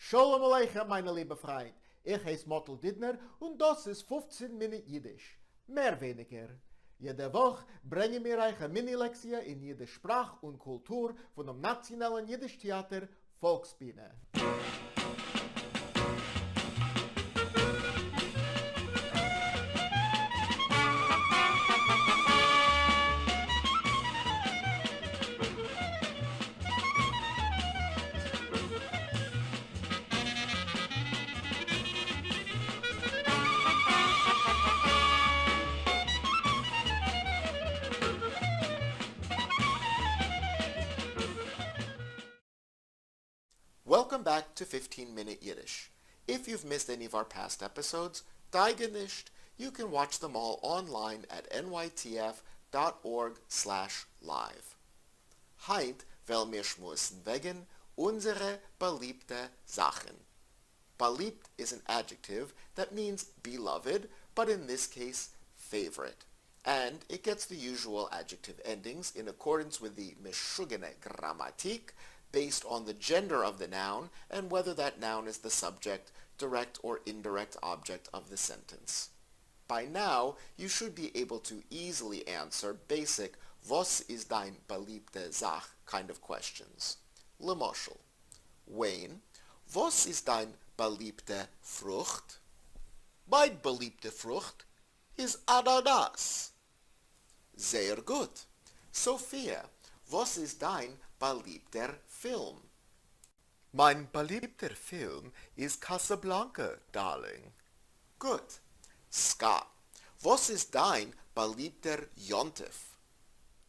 Shalom Aleichem, meine liebe Freund. Ich heiße Mottel Didner und das ist 15 Minuten Yiddish. Mehr weniger. Jede Woche bringen wir euch eine Mini-Lektie in Jiddisch Sprach und Kultur von dem nationalen Jiddisch-Theater Volksbühne. Welcome back to 15-Minute Yiddish. If you've missed any of our past episodes, Daiga nicht, you can watch them all online at nytf.org/live. Heint wollen wir schmussen wegen unsere beliebte Sachen. Beliebt is an adjective that means beloved, but in this case, favorite. And it gets the usual adjective endings in accordance with the Meshugene Grammatik, based on the gender of the noun and whether that noun is the subject, direct or indirect object of the sentence. By now, you should be able to easily answer basic "Was ist dein beliebte Sach" kind of questions. Lemoshel, Wayne, was ist dein beliebte Frucht? Mein beliebte Frucht ist Ananas. Sehr gut. Sophia, was ist dein beliebter Film? Mein beliebter Film ist Casablanca, darling. Gut. Scott, was ist dein beliebter Yontif?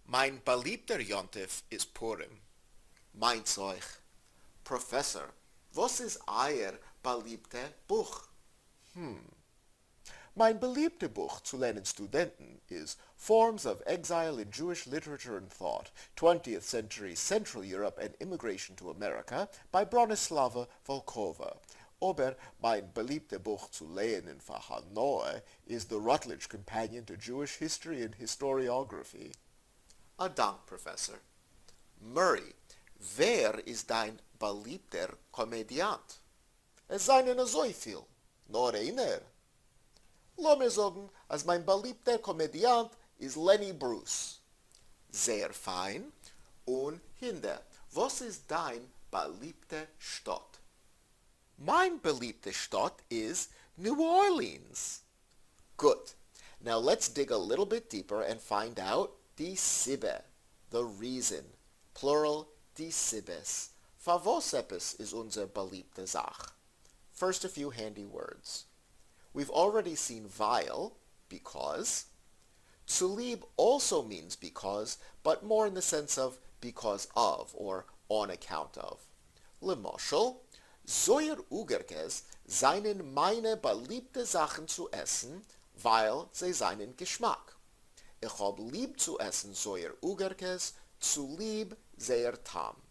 Mein beliebter Yontif ist Purim. Meins euch. Professor, was ist euer beliebter Buch? Mein beliebte Buch zu lernen Studenten ist Forms of Exile in Jewish Literature and Thought, 20th Century Central Europe and Immigration to America by Bronislava Volkova. Aber mein beliebte Buch zu lernen für Hanoi ist The Rutledge Companion to Jewish History and Historiography. A Dank, Professor. Murray, wer ist dein beliebter Komödiant? Es seien so viel, nur einer. Lass mir sagen, als mein beliebter Komödiant ist Lenny Bruce. Sehr fein. Und Hinde, was ist dein beliebte Stadt? Mein beliebte Stadt ist New Orleans. Good. Now let's dig a little bit deeper and find out die Sibbe, the reason. Plural, die Sibbes. Für was etwas ist unsere beliebte Sach? First, a few handy words. We've already seen weil, because. Zu lieb also means because, but more in the sense of because of, or on account of. Lemoshel, Zoyer Ugerkes seinen meine beliebte Sachen zu essen, weil sie seinen Geschmack. Ich hab lieb zu essen Zoyer Ugerkes, zu lieb sehr tam.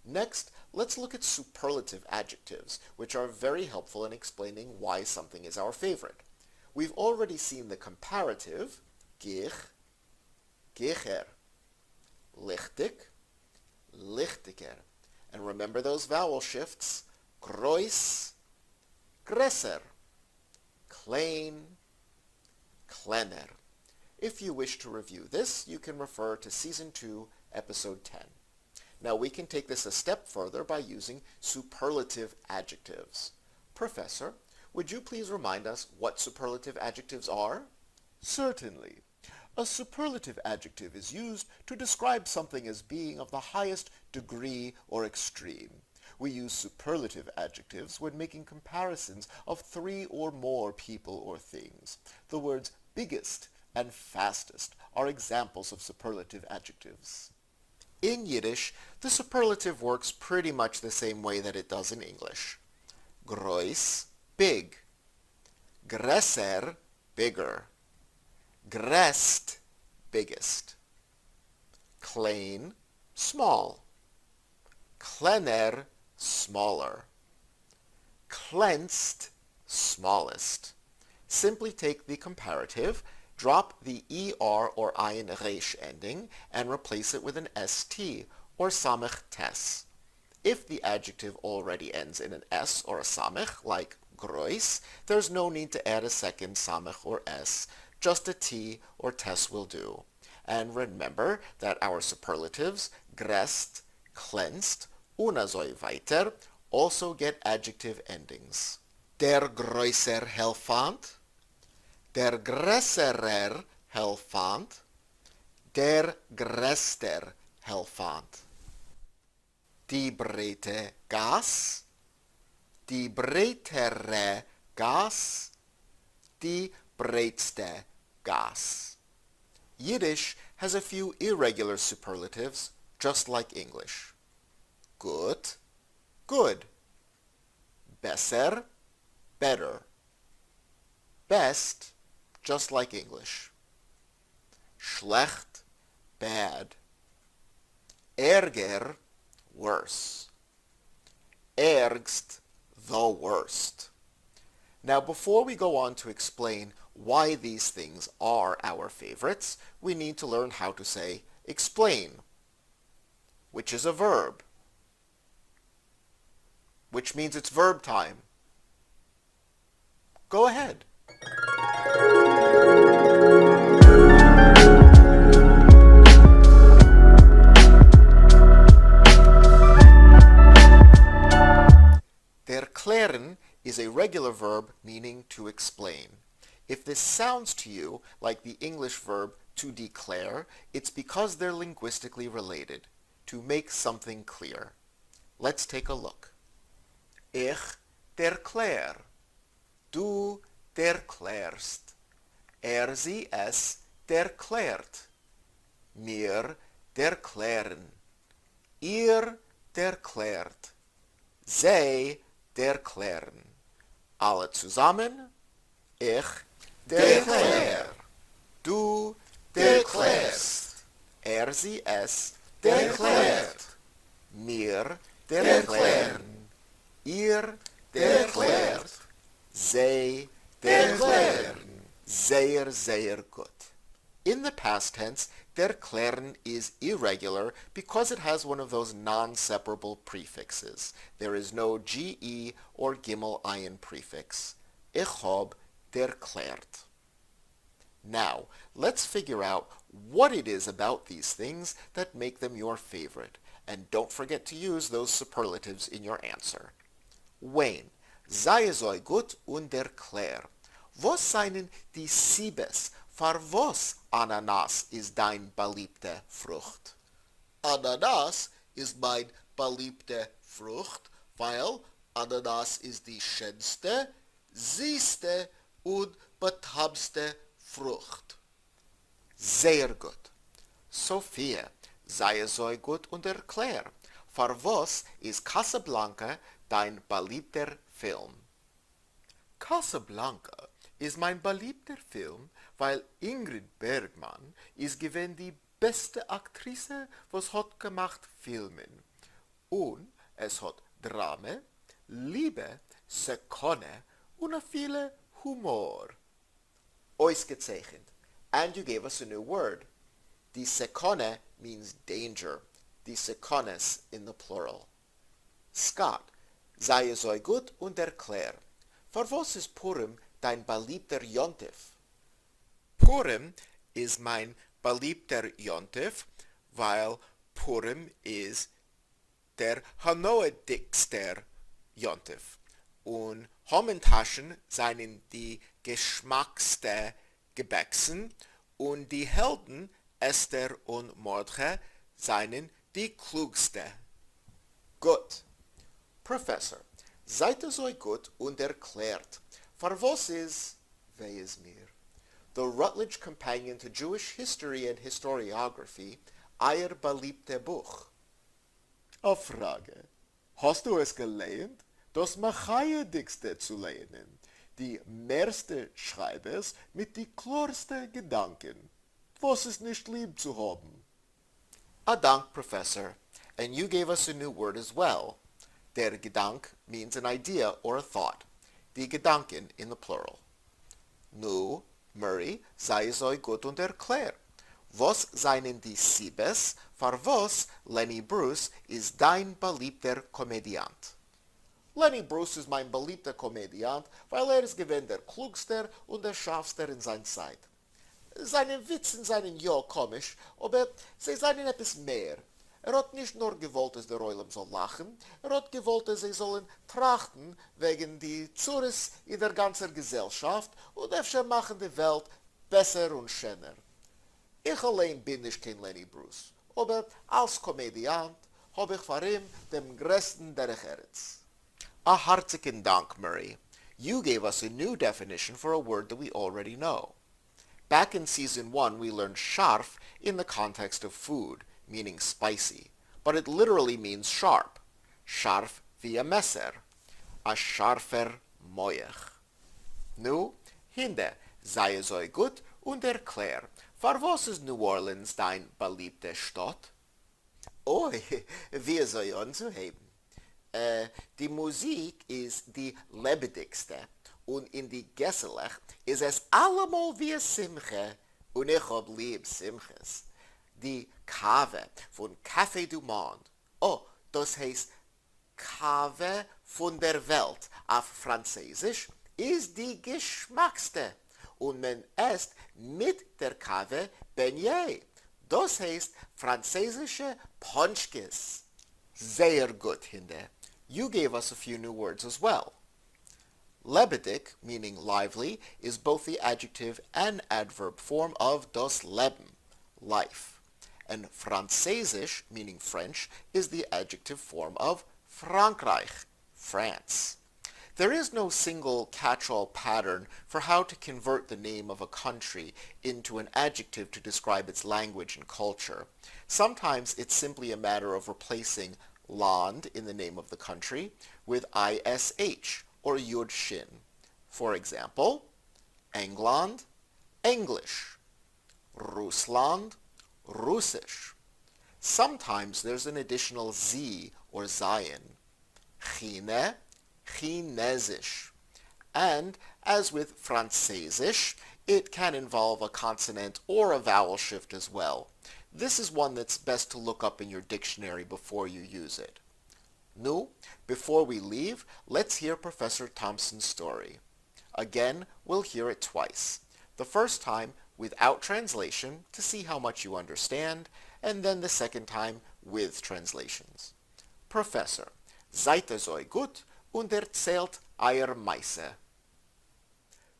Next, let's look at superlative adjectives, which are very helpful in explaining why something is our favorite. We've already seen the comparative, gich, gicher, lichtig, lichtiger. And remember those vowel shifts, groß, gresser, klein, kleiner. If you wish to review this, you can refer to Season 2, Episode 10. Now we can take this a step further by using superlative adjectives. Professor, would you please remind us what superlative adjectives are? Certainly. A superlative adjective is used to describe something as being of the highest degree or extreme. We use superlative adjectives when making comparisons of three or more people or things. The words biggest and fastest are examples of superlative adjectives. In Yiddish, the superlative works pretty much the same way that it does in English. Groß, big. Gresser, bigger. Grest, biggest. Klein, small. Kleiner, smaller. Kleinst, smallest. Simply take the comparative, drop the er or ayin resh ending, and replace it with an st, or samech tes. If the adjective already ends in an S or a samech, like grois, there's no need to add a second samech or S. Just a T or tes will do. And remember that our superlatives, grest, cleansed, una so weiter, also get adjective endings. Der größer Helfand, der größerer Helfand, der größter Helfand. Die breite Gas, die breitere Gas, die breitste Gas. Yiddish has a few irregular superlatives, just like English. Gut, good. Besser, better. Best, just like English. Schlecht, bad. Ärger, worse. Ärgst, the worst. Now, before we go on to explain why these things are our favorites, we need to learn how to say explain, which is a verb, which means it's verb time. Go ahead. Erklären is a regular verb meaning to explain. If this sounds to you like the English verb to declare, it's because they're linguistically related, to make something clear. Let's take a look. Ich derklär. Du derklärst. Sie es derklärt. Wir derklären. Ihr derklärt. Sie derklären. Alle zusammen. Ich derklär. Du derklärst. Sie es derklärt. Wir derklären. Ihr derklärt. Sie derklären. Sehr, sehr gut. In the past tense, derklären is irregular because it has one of those non-separable prefixes. There is no GE or Gimel Ayin prefix. Ich hab derklärt. Now, let's figure out what it is about these things that make them your favorite. And don't forget to use those superlatives in your answer. Wayne, sei so gut und erklär. Was seien die Siebes, für was Ananas ist dein beliebte Frucht? Ananas ist mein beliebte Frucht, weil Ananas ist die schönste, süßste und betamste Frucht. Sehr gut. Sophia, sei so gut und erklär. Für was ist Casablanca dein beliebter Film? Casablanca ist mein beliebter Film, weil Ingrid Bergman ist gewesen die beste Aktrice, was hat gemacht Filmen. Und es hat Drama, Liebe, Sekunde und viele Humor. Ausgezeichnet. And you gave us a new word. Die Sekunde means danger. Die Sekundes in the plural. Scott, sei so gut und erklär. Für was ist Purim dein beliebter Yontif? Purim is mein beliebter Yontif, weil Purim is der hanoedigster Yontif. Und Hammentaschen seien die geschmackste Gebäcksen und die Helden Esther und Mordechai seien die klugste. Gut. Professor, seid so gut und erklärt. Für was ist, wer ist mir? The Rutledge Companion to Jewish History and Historiography, Ihr beliebte Buch. A Frage. Hast du es gelernt? Das Machayedigste zu lernen. Die mehrste Schreibers mit die klarste Gedanken. Was ist nicht lieb zu haben? A Dank, Professor. And you gave us a new word as well. Der Gedank means an idea or a thought. Die Gedanken in the plural. Nu, Murray, sei so gut und erklär. Was seien die Sibes, für was Lenny Bruce ist dein beliebter Komödiant? Lenny Bruce ist mein beliebter Komödiant, weil ist gewinn der klugster und der scharfster in seiner Zeit. Seine Witzen seien ja komisch, aber sie seien etwas mehr. Hat nicht nur gewollt, dass der Eulam soll lachen, hat gewollt, dass sie sollen trachten wegen die Zures in der ganzen Gesellschaft und öfter machen die Welt besser und schöner. Ich allein bin nicht kein Lenny Bruce, aber als Komödiant habe ich vor ihm den größten Derech Eretz. A heartigen Dank, Murray. You gave us a new definition for a word that we already know. Back in Season 1, we learned scharf in the context of food, meaning spicy, but it literally means sharp. Scharf wie a Messer. A scharfer Moyech. Nu, Hinde, sei es euch gut und erklär, für was ist New Orleans dein beliebte Stadt? Oh, wie soll ich anzuheben? Die Musik ist die lebendigste und in die Gesselech ist es allemal wie Simche und ich hab lieb Simches. Die Kave von Café du Monde. Oh, das heißt Kave von der Welt auf Französisch ist die geschmackste und man esst mit der Kave Beignet. Das heißt französische Ponchkes. Sehr gut, Hinde. You gave us a few new words as well. Lebendig, meaning lively, is both the adjective and adverb form of das Leben, life. And Französisch, meaning French, is the adjective form of Frankreich, France. There is no single catch-all pattern for how to convert the name of a country into an adjective to describe its language and culture. Sometimes it's simply a matter of replacing Land in the name of the country with ISH or Yud Shin. For example, England, English, Russland, Russisch. Sometimes there's an additional Z or Zayin. Chine, Chinesisch. And as with Französisch, it can involve a consonant or a vowel shift as well. This is one that's best to look up in your dictionary before you use it. Nu, before we leave, let's hear Professor Thompson's story. Again, we'll hear it twice. The first time without translation to see how much you understand, and then the second time with translations. Professor, seid es euch gut und erzählt euer Meise.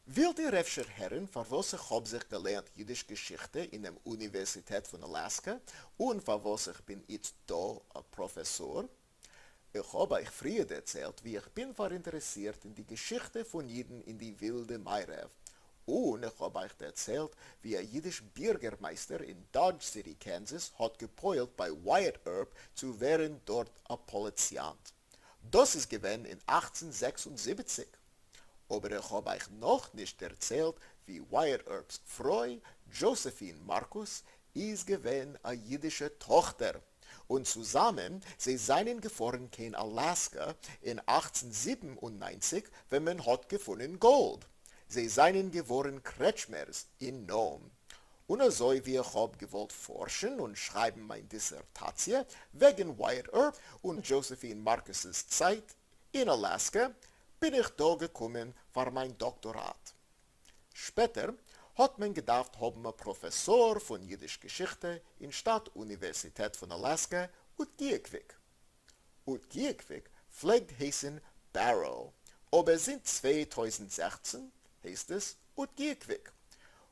Wilt ihr öfter hören, für was ich hab sich gelernt Jiddisch Geschichte in der Universität von Alaska und für was ich bin jetzt da ein Professor? Ich habe euch früher erzählt, wie ich bin interessiert in die Geschichte von Jiden in die wilde Meirev. Und ich habe euch erzählt, wie ein jüdischer Bürgermeister in Dodge City, Kansas, hat gepoilt bei Wyatt Earp zu werden dort ein Poliziant. Das ist gewesen in 1876. Aber ich habe euch noch nicht erzählt, wie Wyatt Earps Frau, Josephine Marcus, ist gewesen eine jüdische Tochter. Und zusammen, sie seien gefahren in Alaska in 1897, wenn man hat gefunden Gold. Sie seien geworden Kretschmers in Nome. Und so wie ich hab gewollt forschen und schreiben meine Dissertatie wegen Wyatt Earp und Josephine Marcus' Zeit in Alaska, bin ich da gekommen für mein Doktorat. Später hat man gedacht, haben ein Professor von Jiddisch Geschichte in Stadtuniversität von Alaska, Utqiagvik. Utqiagvik pflegt heißen Barrow, aber seit 2016 heißt es Utqiagvik.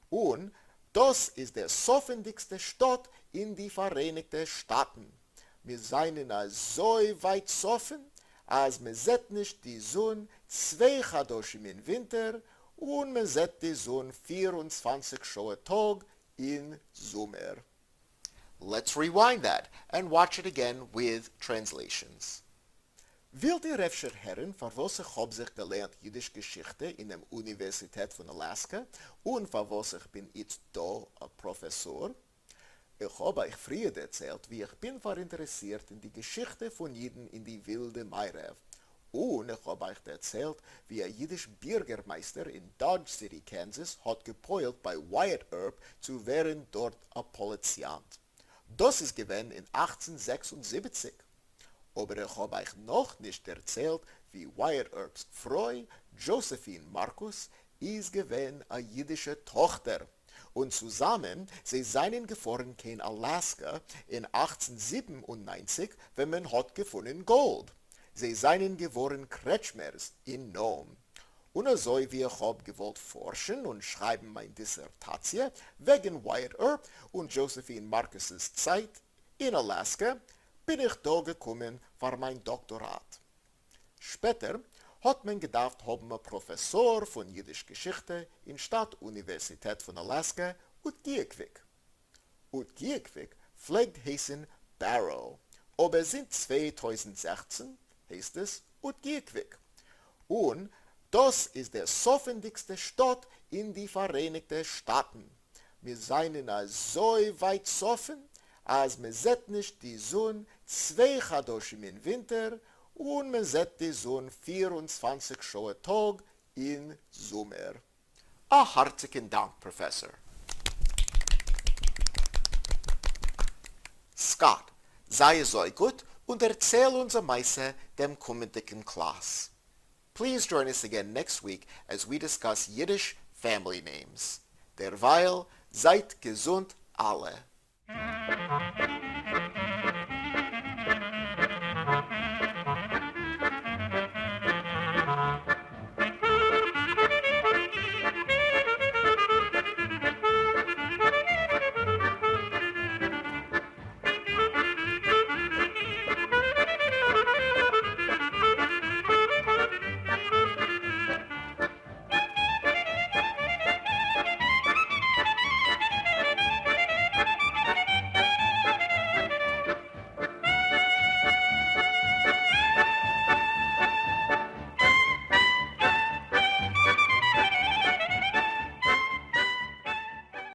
Und das ist der soffendigste Stadt in die Vereinigten Staaten. Wir seien so weit soffen, als man sieht nicht die Sonne 2 Chadoshim im Winter und man sieht die Sonne 24 Stunden Tag im Sommer. Let's rewind that and watch it again with translations. Wilt ihr öfter hören, für was ich hab sich gelernt Jiddisch Geschichte in der Universität von Alaska und für was ich bin jetzt da ein Professor? Ich habe euch früher erzählt, wie ich bin interessiert in die Geschichte von Jiden in die wilde Meirev. Und ich habe euch erzählt, wie ein jüdischer Bürgermeister in Dodge City, Kansas, hat gepoilt bei Wyatt Earp zu werden dort ein Poliziant. Das ist gewesen in 1876. Aber ich habe euch noch nicht erzählt, wie Wyatt Earps Frau, Josephine Marcus, ist gewesen eine jüdische Tochter. Und zusammen, sie seien gefahren in Alaska in 1897, wenn man hat gefunden Gold. Sie seien geworden Kretschmers in Nome. Und so wie ich hab gewollt forschen und schreiben meine Dissertatie wegen Wyatt Earp und Josephine Marcus' Zeit in Alaska, bin ich da gekommen für mein Doktorat. Später hat man gedacht, haben ein Professor von Jiddisch Geschichte in Stadtuniversität von Alaska Utgiekvik. Utgiekvik pflegt heißen Barrow, aber seit 2016 heißt es Utgiekvik. Und das ist der soffendigste Stadt in die Vereinigten Staaten. Wir seien so weit soffen, als man sieht nicht die Sonne 2 Chadoshim im Winter und man sieht die Sonne 24 Stunden Tag im Sommer. Herzlichen Dank, Professor. Scott, sei so gut und erzähl unser Meise dem kommenden Class. Please join us again next week as we discuss Yiddish family names. Derweil, seid gesund alle.